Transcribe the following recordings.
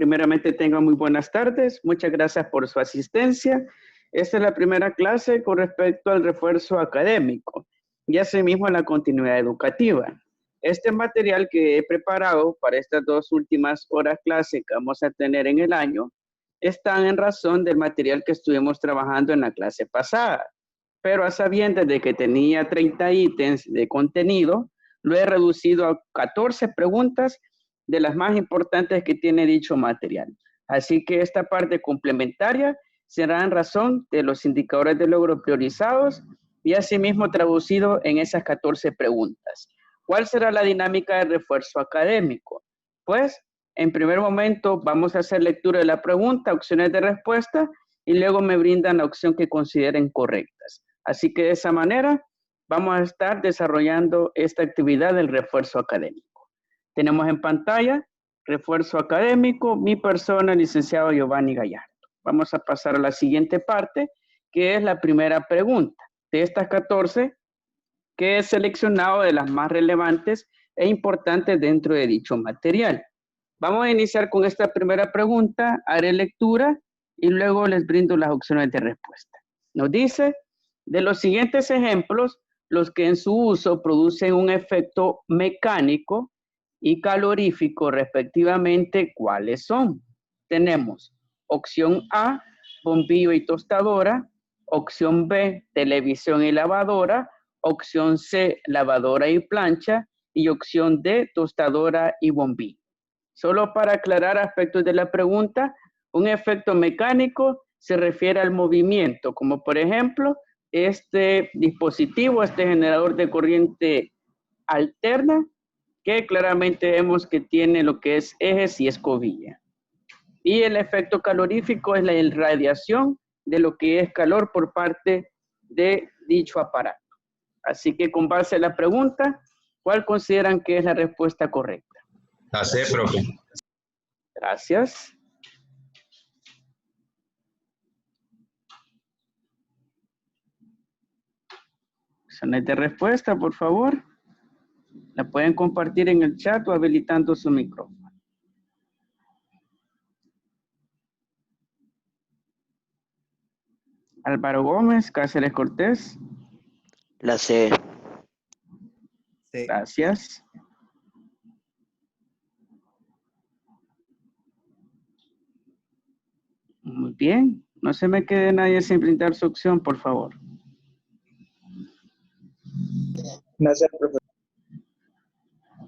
Primeramente tengan muy buenas tardes. Muchas gracias por su asistencia. Esta es la primera clase con respecto al refuerzo académico y asimismo la continuidad educativa. Este material que he preparado para estas dos últimas horas clase que vamos a tener en el año están en razón del material que estuvimos trabajando en la clase pasada. Pero a sabiendas de que tenía 30 ítems de contenido, lo he reducido a 14 preguntas de las más importantes que tiene dicho material. Así que esta parte complementaria será en razón de los indicadores de logro priorizados y asimismo traducido en esas 14 preguntas. ¿Cuál será la dinámica de refuerzo académico? Pues, en primer momento vamos a hacer lectura de la pregunta, opciones de respuesta y luego me brindan la opción que consideren correctas. Así que de esa manera vamos a estar desarrollando esta actividad del refuerzo académico. Tenemos en pantalla refuerzo académico, mi persona, licenciado Giovanni Gallardo. Vamos a pasar a la siguiente parte, que es la primera pregunta. De estas 14, que he seleccionado de las más relevantes e importantes dentro de dicho material. Vamos a iniciar con esta primera pregunta, haré lectura y luego les brindo las opciones de respuesta. Nos dice, de los siguientes ejemplos, los que en su uso producen un efecto mecánico y calorífico respectivamente, ¿cuáles son? Tenemos opción A, bombillo y tostadora, opción B, televisión y lavadora, opción C, lavadora y plancha y opción D, tostadora y bombillo. Solo para aclarar aspectos de la pregunta, un efecto mecánico se refiere al movimiento, como por ejemplo, este dispositivo, este generador de corriente alterna, que claramente vemos que tiene lo que es ejes y escobilla. Y el efecto calorífico es la irradiación de lo que es calor por parte de dicho aparato. Así que con base a la pregunta, ¿cuál consideran que es la respuesta correcta? La C, profe. Gracias. Opciones de respuesta, por favor. La pueden compartir en el chat o habilitando su micrófono. Álvaro Gómez, Cáceres Cortés. La C. Gracias. Muy bien. No se me quede nadie sin brindar su opción, por favor. Gracias, profesor.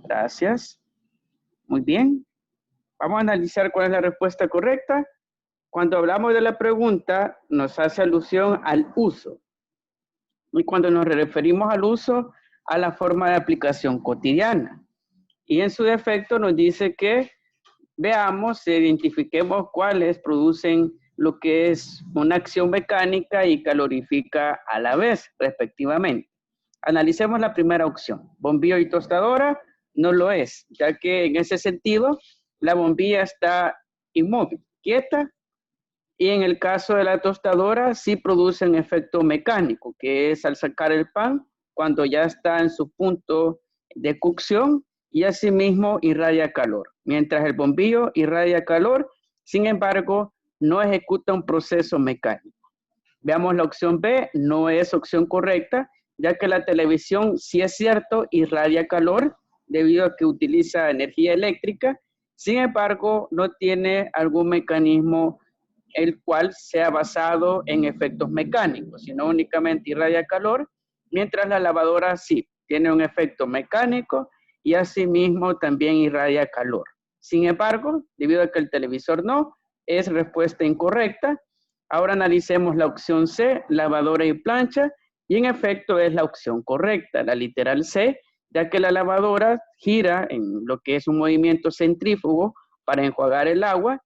Gracias. Muy bien. Vamos a analizar cuál es la respuesta correcta. Cuando hablamos de la pregunta, nos hace alusión al uso. Y cuando nos referimos al uso, a la forma de aplicación cotidiana. Y en su defecto nos dice que veamos, identifiquemos cuáles producen lo que es una acción mecánica y calorifica a la vez, respectivamente. Analicemos la primera opción. Bombillo y tostadora no lo es, ya que en ese sentido la bombilla está inmóvil, quieta, y en el caso de la tostadora sí produce un efecto mecánico, que es al sacar el pan cuando ya está en su punto de cocción y asimismo irradia calor. Mientras el bombillo irradia calor, sin embargo, no ejecuta un proceso mecánico. Veamos la opción B, no es opción correcta, ya que la televisión, sí es cierto, irradia calor debido a que utiliza energía eléctrica, sin embargo, no tiene algún mecanismo el cual sea basado en efectos mecánicos, sino únicamente irradia calor, mientras la lavadora sí tiene un efecto mecánico y asimismo también irradia calor. Sin embargo, debido a que el televisor no, es respuesta incorrecta. Ahora analicemos la opción C, lavadora y plancha, y en efecto es la opción correcta, la literal C, ya que la lavadora gira en lo que es un movimiento centrífugo para enjuagar el agua,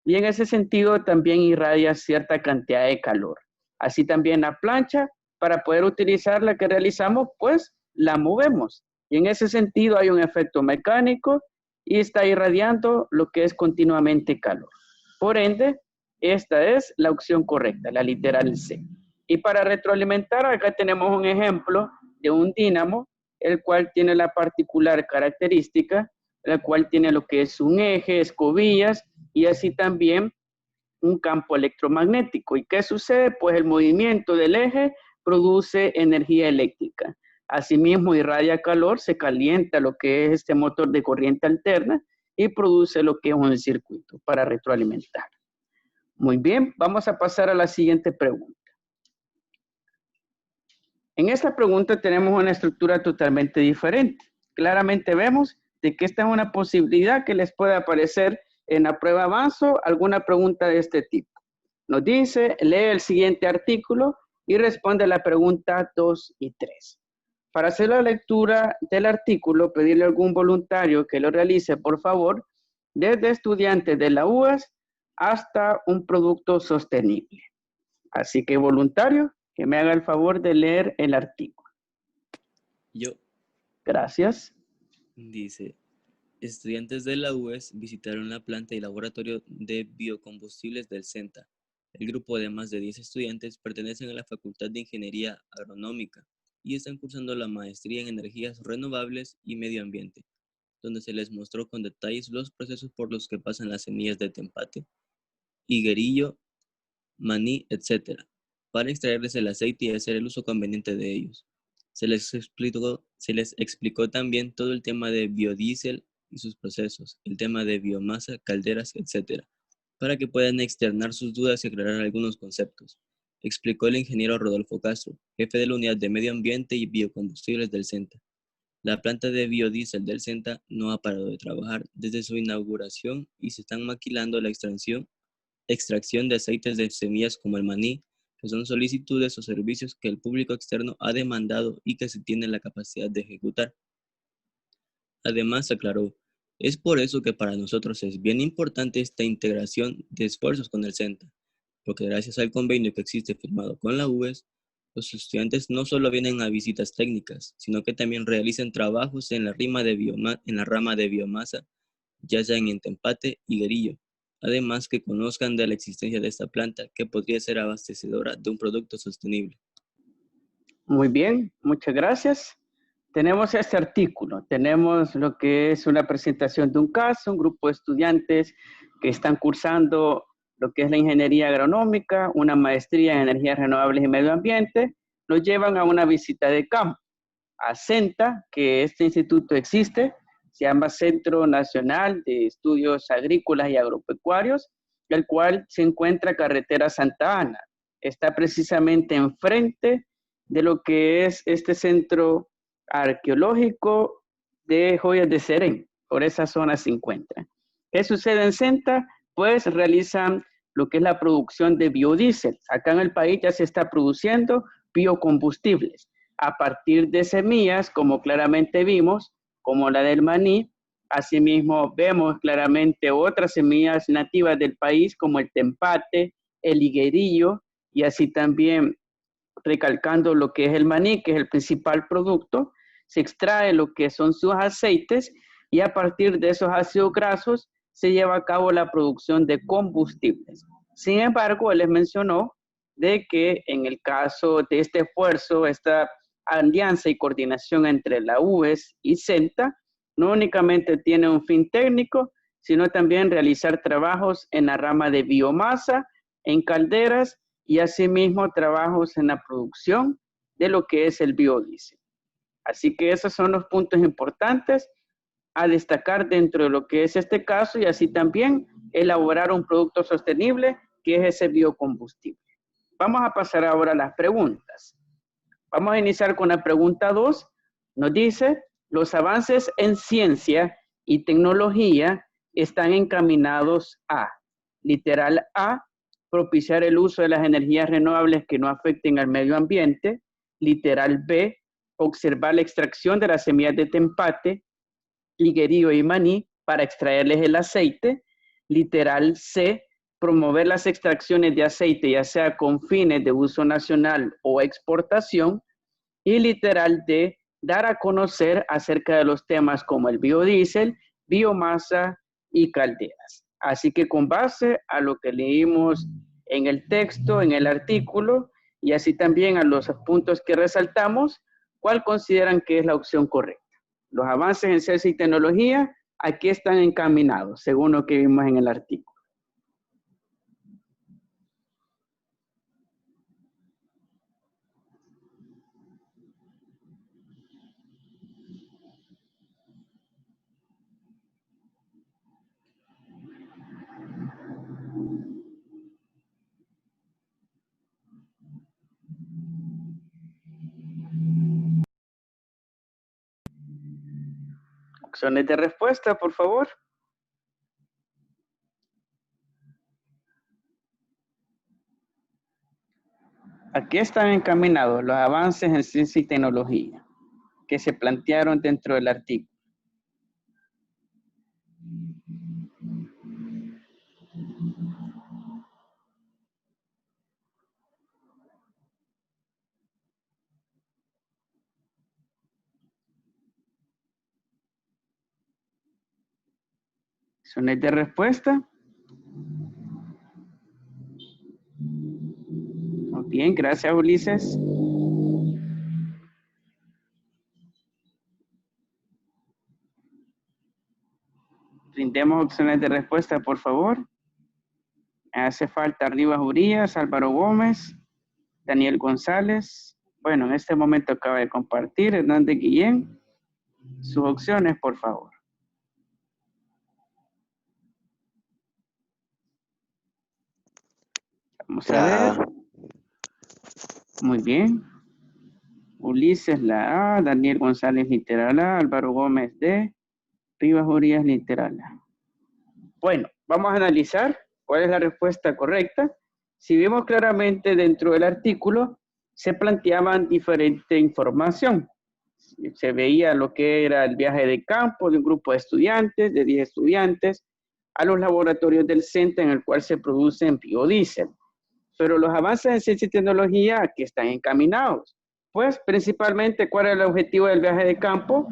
y en ese sentido también irradia cierta cantidad de calor. Así también la plancha, para poder utilizar la que realizamos, pues la movemos. Y en ese sentido hay un efecto mecánico y está irradiando lo que es continuamente calor. Por ende, esta es la opción correcta, la literal C. Y para retroalimentar, acá tenemos un ejemplo de un dínamo, el cual tiene la particular característica, la cual tiene lo que es un eje, escobillas, y así también un campo electromagnético. ¿Y qué sucede? Pues el movimiento del eje produce energía eléctrica. Asimismo, irradia calor, se calienta lo que es este motor de corriente alterna y produce lo que es un circuito para retroalimentar. Muy bien, vamos a pasar a la siguiente pregunta. En esta pregunta tenemos una estructura totalmente diferente. Claramente vemos de que esta es una posibilidad que les puede aparecer en la prueba avanzo alguna pregunta de este tipo. Nos dice, lee el siguiente artículo y responde la pregunta 2 y 3. Para hacer la lectura del artículo, pedirle a algún voluntario que lo realice, por favor, desde estudiantes de la UAS hasta un producto sostenible. Así que voluntario, que me haga el favor de leer el artículo. Yo. Gracias. Dice, estudiantes de la UES visitaron la planta y laboratorio de biocombustibles del CENTA. El grupo de más de 10 estudiantes pertenecen a la Facultad de Ingeniería Agronómica y están cursando la maestría en energías renovables y medio ambiente, donde se les mostró con detalles los procesos por los que pasan las semillas de tempate, higuerillo, maní, etc., para extraerles el aceite y hacer el uso conveniente de ellos. Se les explicó también todo el tema de biodiesel y sus procesos, el tema de biomasa, calderas, etc., para que puedan externar sus dudas y aclarar algunos conceptos. Explicó el ingeniero Rodolfo Castro, jefe de la Unidad de Medio Ambiente y Biocombustibles del CENTA. La planta de biodiesel del CENTA no ha parado de trabajar desde su inauguración y se están maquilando la extracción de aceites de semillas como el maní, que son solicitudes o servicios que el público externo ha demandado y que se tiene la capacidad de ejecutar. Además, aclaró, es por eso que para nosotros es bien importante esta integración de esfuerzos con el CENTA, porque gracias al convenio que existe firmado con la UES, los estudiantes no solo vienen a visitas técnicas, sino que también realizan trabajos en la rama de biomasa, ya sea en Tempate y Higuerillo. Además, que conozcan de la existencia de esta planta que podría ser abastecedora de un producto sostenible. Muy bien, muchas gracias. Tenemos este artículo, tenemos lo que es una presentación de un caso, un grupo de estudiantes que están cursando lo que es la ingeniería agronómica, una maestría en energías renovables y medio ambiente, los llevan a una visita de campo, a CENTA, que este instituto existe, se llama Centro Nacional de Estudios Agrícolas y Agropecuarios, el cual se encuentra carretera Santa Ana. Está precisamente enfrente de lo que es este centro arqueológico de Joyas de Serén. Por esa zona se encuentra. ¿Qué sucede en CENTA? Pues realizan lo que es la producción de biodiesel. Acá en el país ya se está produciendo biocombustibles a partir de semillas, como claramente vimos, como la del maní. Asimismo, vemos claramente otras semillas nativas del país, como el tempate, el higuerillo, y así también recalcando lo que es el maní, que es el principal producto, se extrae lo que son sus aceites y a partir de esos ácidos grasos se lleva a cabo la producción de combustibles. Sin embargo, él les mencionó de que en el caso de este esfuerzo, esta alianza y coordinación entre la UES y CENTA, no únicamente tiene un fin técnico, sino también realizar trabajos en la rama de biomasa, en calderas y asimismo trabajos en la producción de lo que es el biodiesel. Así que esos son los puntos importantes a destacar dentro de lo que es este caso y así también elaborar un producto sostenible que es ese biocombustible. Vamos a pasar ahora a las preguntas. Vamos a iniciar con la pregunta 2. Nos dice, los avances en ciencia y tecnología están encaminados a, literal A, propiciar el uso de las energías renovables que no afecten al medio ambiente, literal B, observar la extracción de las semillas de tempate, higuerillo y maní para extraerles el aceite, literal C, promover las extracciones de aceite ya sea con fines de uso nacional o exportación, y literal D, dar a conocer acerca de los temas como el biodiesel, biomasa y calderas. Así que con base a lo que leímos en el texto, en el artículo, y así también a los puntos que resaltamos, ¿cuál consideran que es la opción correcta? Los avances en ciencia y tecnología aquí están encaminados, según lo que vimos en el artículo. Opciones de respuesta, por favor. ¿A qué están encaminados los avances en ciencia y tecnología que se plantearon dentro del artículo? ¿Opciones de respuesta? Muy bien, gracias, Ulises. Brindemos opciones de respuesta, por favor. Hace falta Rivas Urías, Álvaro Gómez, Daniel González. Bueno, en este momento acaba de compartir Hernández Guillén. Sus opciones, por favor. Vamos a ver. Muy bien. Ulises la A, Daniel González literal A, Álvaro Gómez D, Rivas Urías literal A. Bueno, vamos a analizar cuál es la respuesta correcta. Si vemos claramente dentro del artículo, se planteaban diferente información. Se veía lo que era el viaje de campo de un grupo de estudiantes, de 10 estudiantes, a los laboratorios del CENTA en el cual se producen biodiesel. Pero los avances en ciencia y tecnología, ¿a qué están encaminados? Pues principalmente, ¿cuál es el objetivo del viaje de campo?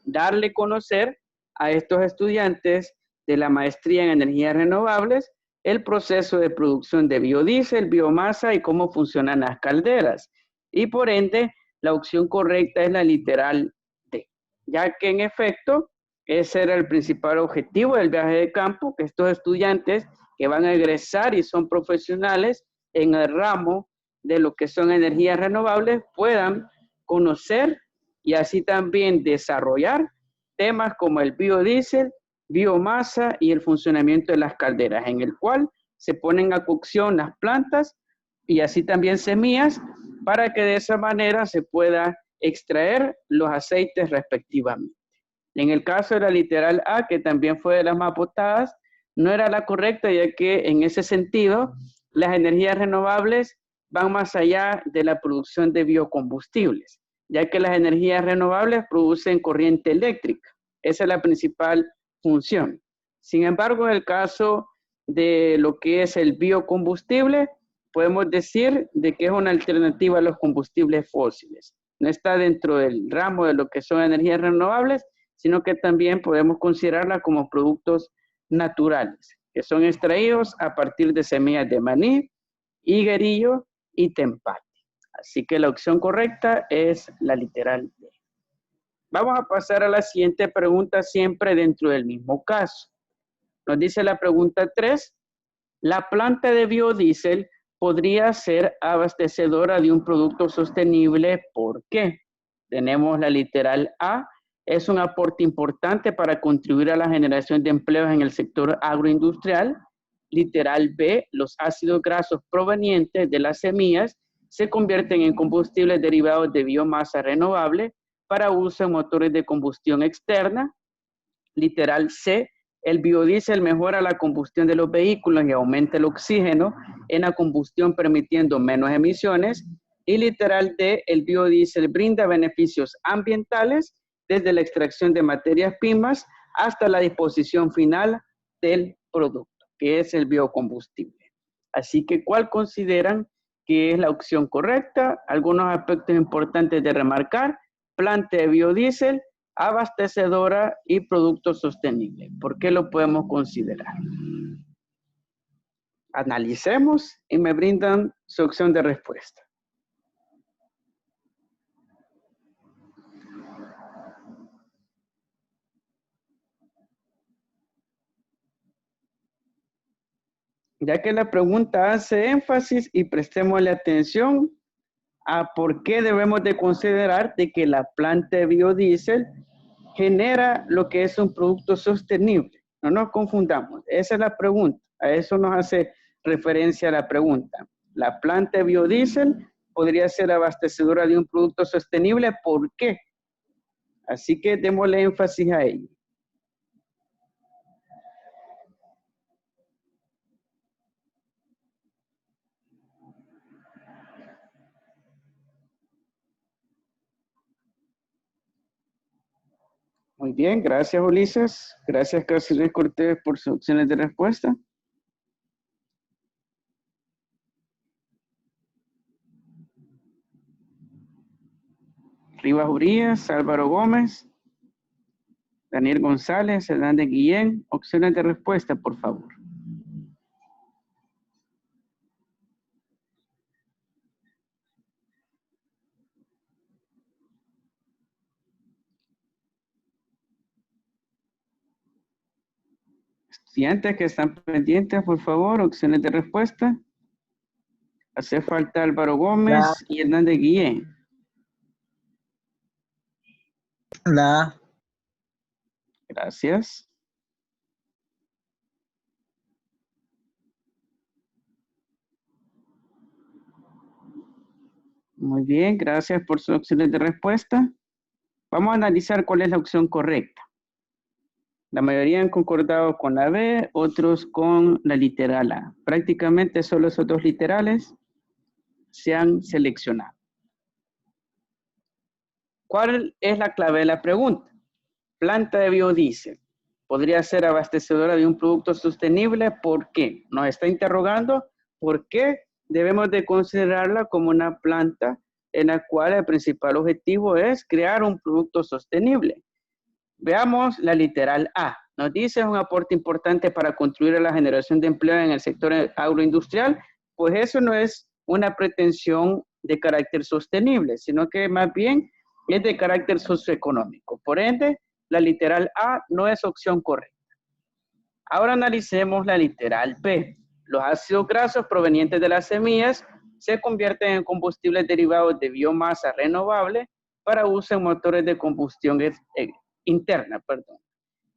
Darle a conocer a estos estudiantes de la maestría en energías renovables el proceso de producción de biodiesel, biomasa y cómo funcionan las calderas. Y por ende, la opción correcta es la literal D, ya que en efecto, ese era el principal objetivo del viaje de campo, que estos estudiantes que van a egresar y son profesionales en el ramo de lo que son energías renovables puedan conocer y así también desarrollar temas como el biodiesel, biomasa y el funcionamiento de las calderas, en el cual se ponen a cocción las plantas y así también semillas para que de esa manera se pueda extraer los aceites respectivamente. En el caso de la literal A, que también fue de las más votadas, no era la correcta, ya que en ese sentido las energías renovables van más allá de la producción de biocombustibles, ya que las energías renovables producen corriente eléctrica. Esa es la principal función. Sin embargo, en el caso de lo que es el biocombustible, podemos decir de que es una alternativa a los combustibles fósiles. No está dentro del ramo de lo que son energías renovables, sino que también podemos considerarla como productos naturales, que son extraídos a partir de semillas de maní, higuerillo y tempate. Así que la opción correcta es la literal D. Vamos a pasar a la siguiente pregunta, siempre dentro del mismo caso. Nos dice la pregunta 3, la planta de biodiesel podría ser abastecedora de un producto sostenible. ¿Por qué? Tenemos la literal A, es un aporte importante para contribuir a la generación de empleos en el sector agroindustrial. Literal B, los ácidos grasos provenientes de las semillas se convierten en combustibles derivados de biomasa renovable para uso en motores de combustión externa. Literal C, el biodiesel mejora la combustión de los vehículos y aumenta el oxígeno en la combustión, permitiendo menos emisiones. Y literal D, el biodiesel brinda beneficios ambientales desde la extracción de materias primas hasta la disposición final del producto, que es el biocombustible. Así que, ¿cuál consideran que es la opción correcta? Algunos aspectos importantes de remarcar: planta de biodiesel, abastecedora y producto sostenible. ¿Por qué lo podemos considerar? Analicemos y me brindan su opción de respuesta. Ya que la pregunta hace énfasis y prestémosle atención a por qué debemos de considerar de que la planta de biodiesel genera lo que es un producto sostenible. No nos confundamos, esa es la pregunta, a eso nos hace referencia la pregunta. La planta de biodiesel podría ser abastecedora de un producto sostenible, ¿por qué? Así que démosle énfasis a ello. Muy bien, gracias Ulises. Gracias Cáceres Cortés por sus opciones de respuesta. Rivas Urías, Álvaro Gómez, Daniel González, Hernández Guillén. Opciones de respuesta, por favor. Estudiantes que están pendientes, por favor, opciones de respuesta. Hace falta Álvaro Gómez y Hernández Guillén. La Gracias. Muy bien, gracias por sus opciones de respuesta. Vamos a analizar cuál es la opción correcta. La mayoría han concordado con la B, otros con la literal A. Prácticamente solo esos dos literales se han seleccionado. ¿Cuál es la clave de la pregunta? Planta de biodiesel. ¿Podría ser abastecedora de un producto sostenible? ¿Por qué? Nos está interrogando por qué debemos de considerarla como una planta en la cual el principal objetivo es crear un producto sostenible. Veamos la literal A. Nos dice un aporte importante para contribuir a la generación de empleo en el sector agroindustrial. Pues eso no es una pretensión de carácter sostenible, sino que más bien es de carácter socioeconómico. Por ende, la literal A no es opción correcta. Ahora analicemos la literal B. Los ácidos grasos provenientes de las semillas se convierten en combustibles derivados de biomasa renovable para uso en motores de combustión interna.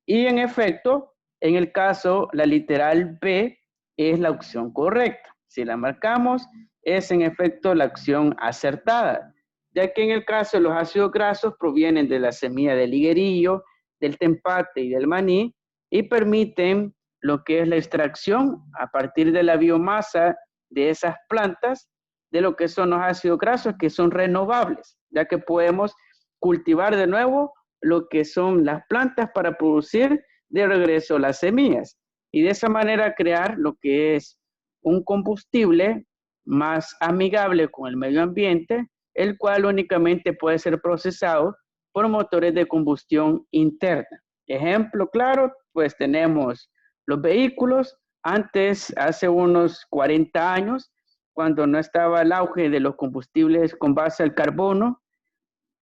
Y en efecto, en el caso, la literal B es la opción correcta. Si la marcamos, es en efecto la opción acertada, ya que en el caso de los ácidos grasos provienen de la semilla del higuerillo, del tempate y del maní y permiten lo que es la extracción a partir de la biomasa de esas plantas de lo que son los ácidos grasos que son renovables, ya que podemos cultivar de nuevo lo que son las plantas para producir de regreso las semillas y de esa manera crear lo que es un combustible más amigable con el medio ambiente, el cual únicamente puede ser procesado por motores de combustión interna. Ejemplo claro, pues tenemos los vehículos. Antes, hace unos 40 años, cuando no estaba el auge de los combustibles con base al carbono,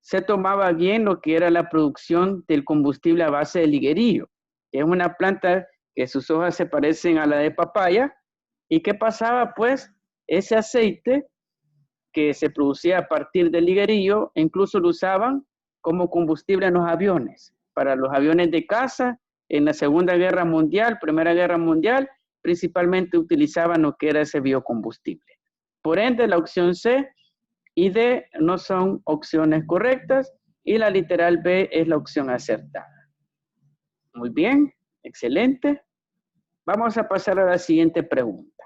se tomaba bien lo que era la producción del combustible a base de liguerillo. Es una planta que sus hojas se parecen a la de papaya. ¿Y qué pasaba? Pues ese aceite que se producía a partir del liguerillo, incluso lo usaban como combustible en los aviones. Para los aviones de caza, en la Segunda Guerra Mundial, Primera Guerra Mundial, principalmente utilizaban lo que era ese biocombustible. Por ende, la opción C y D no son opciones correctas y la literal B es la opción acertada. Muy bien, excelente. Vamos a pasar a la siguiente pregunta.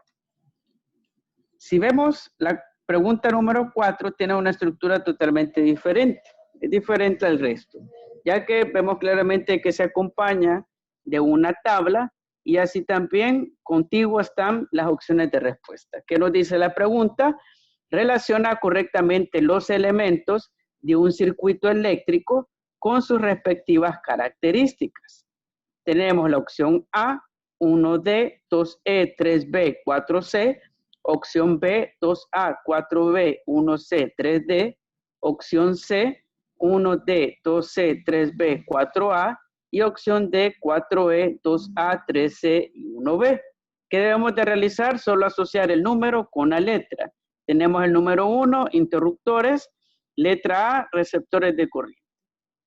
Si vemos la pregunta número 4 tiene una estructura totalmente diferente, es diferente al resto, ya que vemos claramente que se acompaña de una tabla y así también contigo están las opciones de respuesta. ¿Qué nos dice la pregunta? Relaciona correctamente los elementos de un circuito eléctrico con sus respectivas características. Tenemos la opción A, 1D, 2E, 3B, 4C, opción B, 2A, 4B, 1C, 3D, opción C, 1D, 2C, 3B, 4A y opción D, 4E, 2A, 3C y 1B. ¿Qué debemos de realizar? Solo asociar el número con la letra. Tenemos el número 1, interruptores, letra A, receptores de corriente.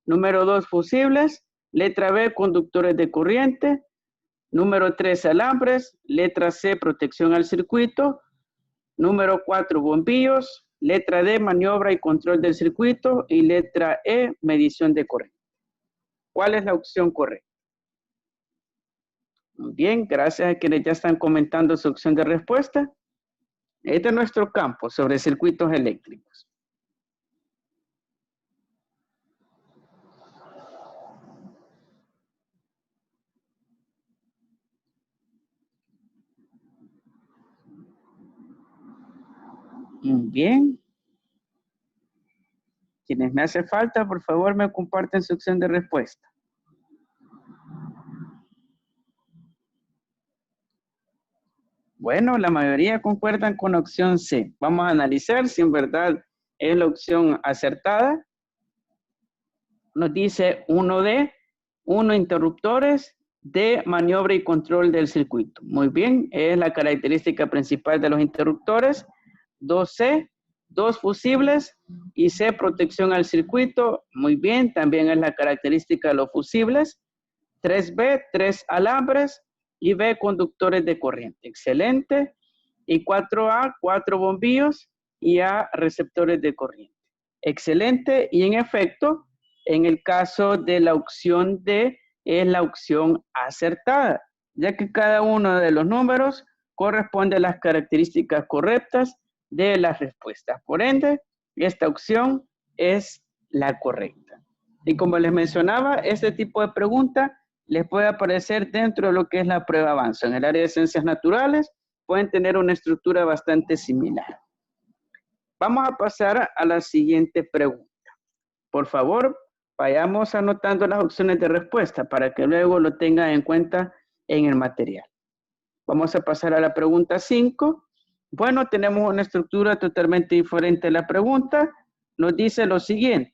Número 2, fusibles, letra B, conductores de corriente. Número 3, alambres, letra C, protección al circuito. Número 4, bombillos, letra D, maniobra y control del circuito y letra E, medición de corriente. ¿Cuál es la opción correcta? Muy bien, gracias a quienes ya están comentando su opción de respuesta. Este es nuestro campo sobre circuitos eléctricos. Muy bien. Quienes me hace falta, por favor, me comparten su opción de respuesta. Bueno, la mayoría concuerdan con la opción C. Vamos a analizar si en verdad es la opción acertada. Nos dice 1D, 1 interruptores de maniobra y control del circuito. Muy bien, es la característica principal de los interruptores. 2C, 2 fusibles y C, protección al circuito. Muy bien, también es la característica de los fusibles. 3B, 3 alambres y B, conductores de corriente. Excelente. Y 4A, 4 bombillos y A, receptores de corriente. Excelente. Y en efecto, en el caso de la opción D, es la opción acertada, ya que cada uno de los números corresponde a las características correctas de las respuestas. Por ende, esta opción es la correcta. Y como les mencionaba, este tipo de pregunta les puede aparecer dentro de lo que es la prueba avanza. En el área de ciencias naturales pueden tener una estructura bastante similar. Vamos a pasar a la siguiente pregunta. Por favor, vayamos anotando las opciones de respuesta para que luego lo tengan en cuenta en el material. Vamos a pasar a la pregunta 5. Bueno, tenemos una estructura totalmente diferente a la pregunta. Nos dice lo siguiente.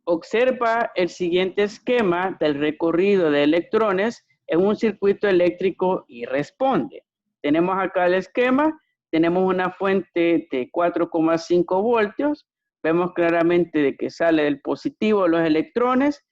Observa el siguiente esquema del recorrido de electrones en un circuito eléctrico y responde. Tenemos acá el esquema, tenemos una fuente de 4,5 voltios, vemos claramente de que sale del positivo los electrones,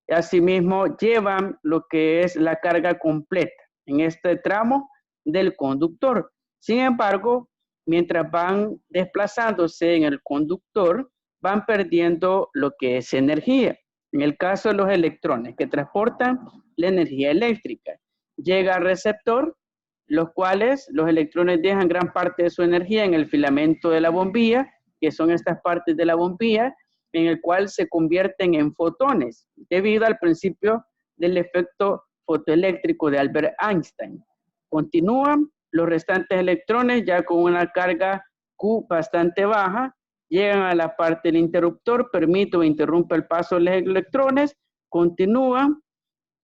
y asimismo llevan lo que es la carga completa en este tramo del conductor. Sin embargo, mientras van desplazándose en el conductor, van perdiendo lo que es energía. En el caso de los electrones que transportan la energía eléctrica, llega al receptor, los cuales los electrones dejan gran parte de su energía en el filamento de la bombilla, que son estas partes de la bombilla, en el cual se convierten en fotones, debido al principio del efecto fotoeléctrico de Albert Einstein. Continúan los restantes electrones ya con una carga Q bastante baja, llegan a la parte del interruptor, permite o interrumpe el paso de los electrones, continúan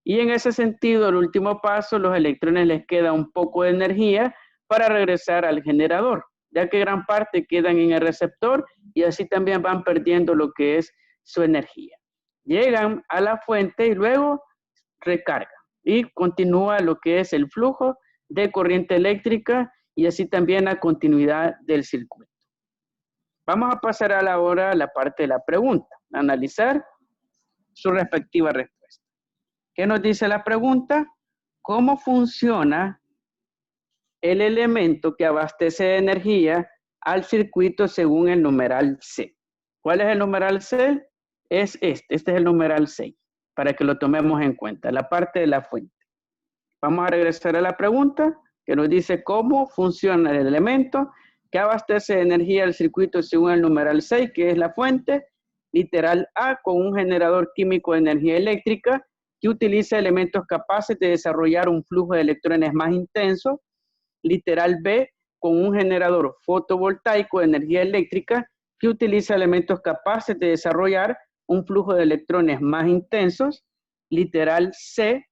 y en ese sentido, el último paso, los electrones les queda un poco de energía para regresar al generador, ya que gran parte quedan en el receptor y así también van perdiendo lo que es su energía. Llegan a la fuente y luego recargan y continúa lo que es el flujo de corriente eléctrica y así también la continuidad del circuito. Vamos a pasar ahora a la parte de la pregunta, analizar su respectiva respuesta. ¿Qué nos dice la pregunta? ¿Cómo funciona el elemento que abastece de energía al circuito según el numeral C? ¿Cuál es el numeral C? Es este es el numeral 6, para que lo tomemos en cuenta, la parte de la fuente. Vamos a regresar a la pregunta que nos dice cómo funciona el elemento que abastece de energía al circuito según el numeral 6, que es la fuente, literal A, con un generador químico de energía eléctrica que utiliza elementos capaces de desarrollar un flujo de electrones más intenso, literal B, con un generador fotovoltaico de energía eléctrica que utiliza elementos capaces de desarrollar un flujo de electrones más intensos, literal C,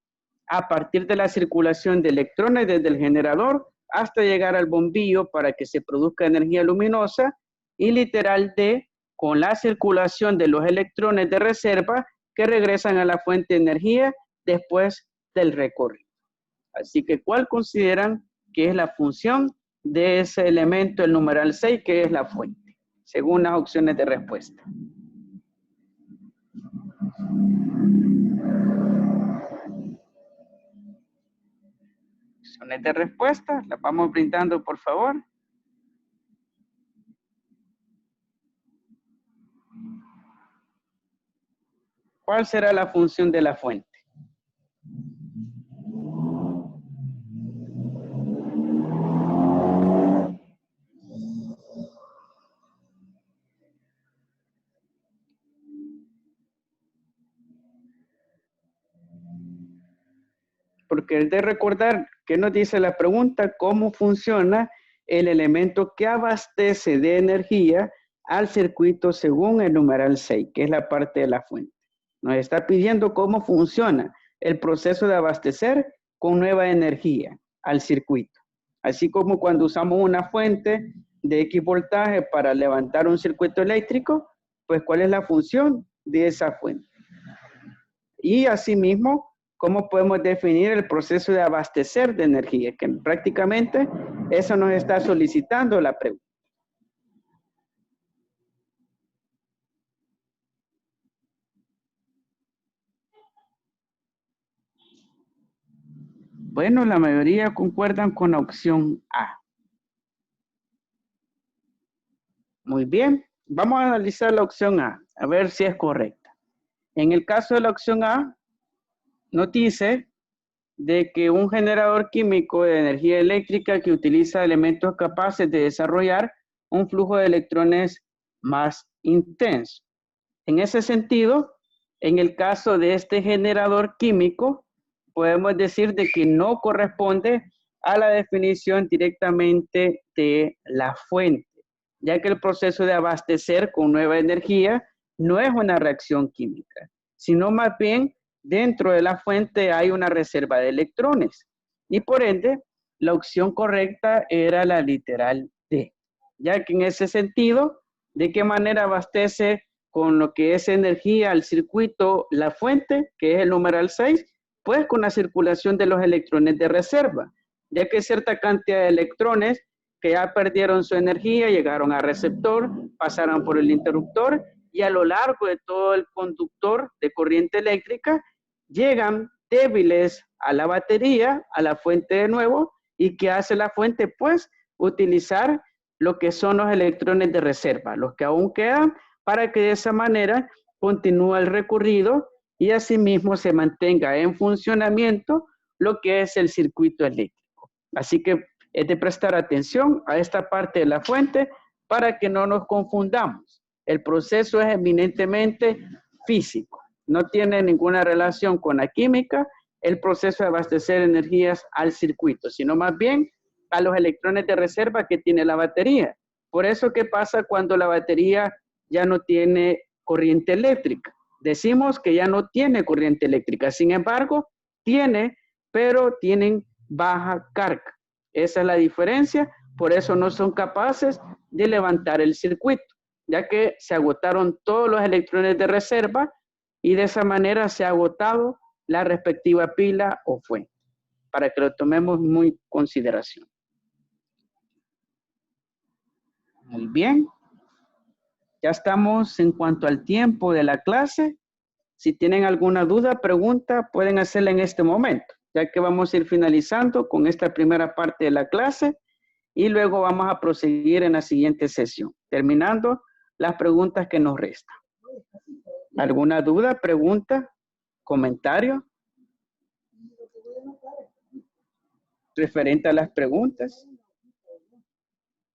a partir de la circulación de electrones desde el generador hasta llegar al bombillo para que se produzca energía luminosa, y literal D, con la circulación de los electrones de reserva que regresan a la fuente de energía después del recorrido. Así que, ¿cuál consideran que es la función de ese elemento, el numeral 6, que es la fuente, según las opciones de respuesta? Opciones de respuesta, las vamos brindando, por favor. ¿Cuál será la función de la fuente? Porque es de recordar que nos dice la pregunta, ¿cómo funciona el elemento que abastece de energía al circuito según el numeral 6, que es la parte de la fuente? Nos está pidiendo cómo funciona el proceso de abastecer con nueva energía al circuito. Así como cuando usamos una fuente de X voltaje para levantar un circuito eléctrico, pues ¿cuál es la función de esa fuente? Y asimismo, ¿cómo podemos definir el proceso de abastecer de energía? Que prácticamente eso nos está solicitando la pregunta. Bueno, la mayoría concuerdan con la opción A. Muy bien, vamos a analizar la opción a ver si es correcta. En el caso de la opción A, nos dice de que un generador químico de energía eléctrica que utiliza elementos capaces de desarrollar un flujo de electrones más intenso. En ese sentido, en el caso de este generador químico, podemos decir de que no corresponde a la definición directamente de la fuente, ya que el proceso de abastecer con nueva energía no es una reacción química, sino más bien dentro de la fuente hay una reserva de electrones y por ende la opción correcta era la literal D, ya que en ese sentido, ¿de qué manera abastece con lo que es energía al circuito la fuente, que es el numeral 6? Pues con la circulación de los electrones de reserva, ya que cierta cantidad de electrones que ya perdieron su energía, llegaron al receptor, pasaron por el interruptor y a lo largo de todo el conductor de corriente eléctrica llegan débiles a la batería, a la fuente de nuevo. ¿Y qué hace la fuente? Pues utilizar lo que son los electrones de reserva, los que aún quedan, para que de esa manera continúe el recorrido y asimismo se mantenga en funcionamiento lo que es el circuito eléctrico. Así que es de prestar atención a esta parte de la fuente para que no nos confundamos. El proceso es eminentemente físico, no tiene ninguna relación con la química, el proceso de abastecer energías al circuito, sino más bien a los electrones de reserva que tiene la batería. Por eso, ¿qué pasa cuando la batería ya no tiene corriente eléctrica? Decimos que ya no tiene corriente eléctrica, sin embargo, tiene, pero tienen baja carga. Esa es la diferencia, por eso no son capaces de levantar el circuito, ya que se agotaron todos los electrones de reserva y de esa manera se ha agotado la respectiva pila o fuente, para que lo tomemos muy en consideración. Muy bien. Ya estamos en cuanto al tiempo de la clase. Si tienen alguna duda, pregunta, pueden hacerla en este momento, ya que vamos a ir finalizando con esta primera parte de la clase y luego vamos a proseguir en la siguiente sesión, terminando las preguntas que nos restan. ¿Alguna duda, pregunta, comentario? Referente a las preguntas.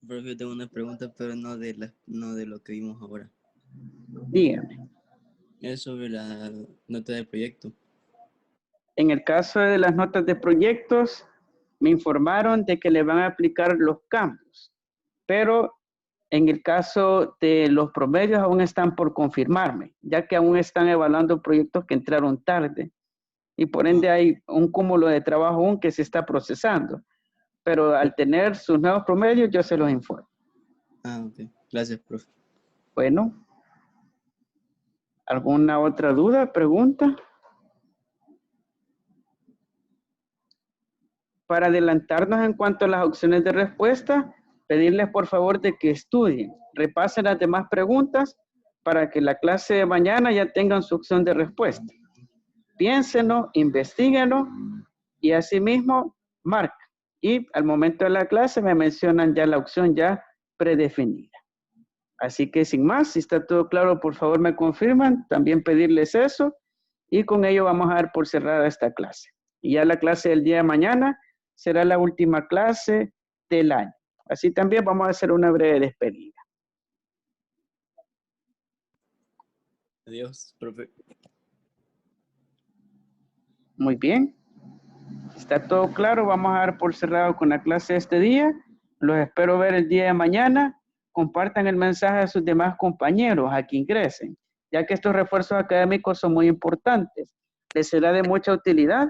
Profe, tengo una pregunta, pero no de lo que vimos ahora. Dígame. Es sobre la nota de proyecto. En el caso de las notas de proyectos, me informaron de que le van a aplicar los cambios, pero en el caso de los promedios aún están por confirmarme, ya que aún están evaluando proyectos que entraron tarde y por ende hay un cúmulo de trabajo aún que se está procesando. Pero al tener sus nuevos promedios, yo se los informo. Ah, ok. Gracias, profe. Bueno. ¿Alguna otra duda, pregunta? Para adelantarnos en cuanto a las opciones de respuesta, pedirles por favor de que estudien, repasen las demás preguntas para que la clase de mañana ya tengan su opción de respuesta. Piénsenlo, investíguenlo y asimismo marquen. Y al momento de la clase me mencionan ya la opción ya predefinida. Así que sin más, si está todo claro, por favor me confirman. También pedirles eso. Y con ello vamos a dar por cerrada esta clase. Y ya la clase del día de mañana será la última clase del año. Así también vamos a hacer una breve despedida. Adiós, profe. Muy bien. Está todo claro. Vamos a dar por cerrado con la clase de este día. Los espero ver el día de mañana. Compartan el mensaje a sus demás compañeros a que ingresen, ya que estos refuerzos académicos son muy importantes. Les será de mucha utilidad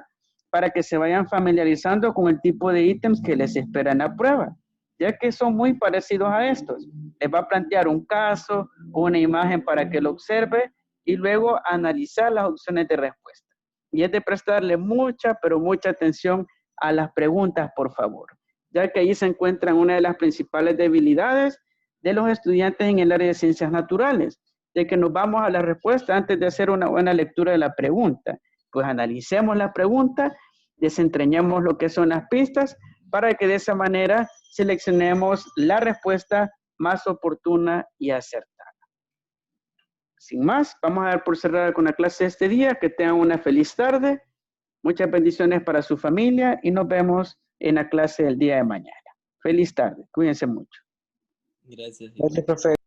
para que se vayan familiarizando con el tipo de ítems que les esperan en la prueba, ya que son muy parecidos a estos. Les va a plantear un caso, una imagen para que lo observe y luego analizar las opciones de respuesta. Y es de prestarle mucha, pero mucha atención a las preguntas, por favor, ya que ahí se encuentran una de las principales debilidades de los estudiantes en el área de ciencias naturales, de que nos vamos a la respuesta antes de hacer una buena lectura de la pregunta. Pues analicemos la pregunta, desentrañemos lo que son las pistas, para que de esa manera seleccionemos la respuesta más oportuna y acertada. Sin más, vamos a dar por cerrada con la clase de este día. Que tengan una feliz tarde. Muchas bendiciones para su familia y nos vemos en la clase del día de mañana. Feliz tarde. Cuídense mucho. Gracias. Gracias, profe.